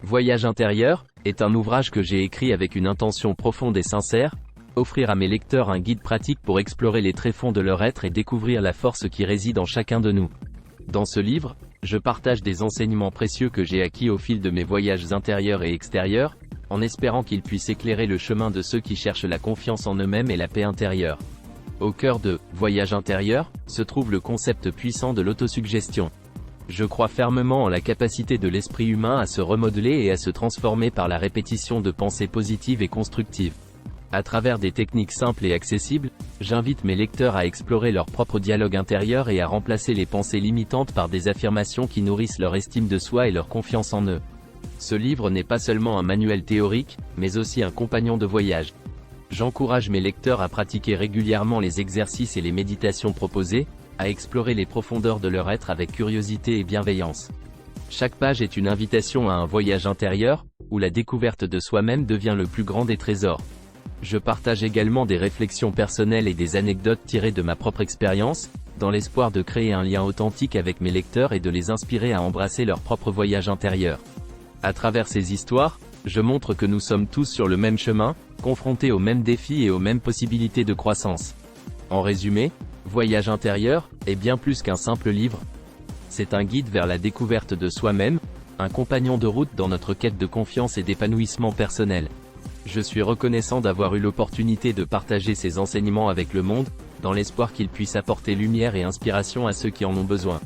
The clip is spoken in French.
Voyage intérieur est un ouvrage que j'ai écrit avec une intention profonde et sincère, offrir à mes lecteurs un guide pratique pour explorer les tréfonds de leur être et découvrir la force qui réside en chacun de nous. Dans ce livre, je partage des enseignements précieux que j'ai acquis au fil de mes voyages intérieurs et extérieurs, en espérant qu'ils puissent éclairer le chemin de ceux qui cherchent la confiance en eux-mêmes et la paix intérieure. Au cœur de « Voyage intérieur » se trouve le concept puissant de l'autosuggestion. Je crois fermement en la capacité de l'esprit humain à se remodeler et à se transformer par la répétition de pensées positives et constructives. À travers des techniques simples et accessibles, j'invite mes lecteurs à explorer leur propre dialogue intérieur et à remplacer les pensées limitantes par des affirmations qui nourrissent leur estime de soi et leur confiance en eux. Ce livre n'est pas seulement un manuel théorique, mais aussi un compagnon de voyage. J'encourage mes lecteurs à pratiquer régulièrement les exercices et les méditations proposées, à explorer les profondeurs de leur être avec curiosité et bienveillance. Chaque page est une invitation à un voyage intérieur, où la découverte de soi-même devient le plus grand des trésors. Je partage également des réflexions personnelles et des anecdotes tirées de ma propre expérience, dans l'espoir de créer un lien authentique avec mes lecteurs et de les inspirer à embrasser leur propre voyage intérieur. À travers ces histoires, je montre que nous sommes tous sur le même chemin, confrontés aux mêmes défis et aux mêmes possibilités de croissance. En résumé, Voyage intérieur est bien plus qu'un simple livre. C'est un guide vers la découverte de soi-même, un compagnon de route dans notre quête de confiance et d'épanouissement personnel. Je suis reconnaissant d'avoir eu l'opportunité de partager ces enseignements avec le monde, dans l'espoir qu'ils puissent apporter lumière et inspiration à ceux qui en ont besoin.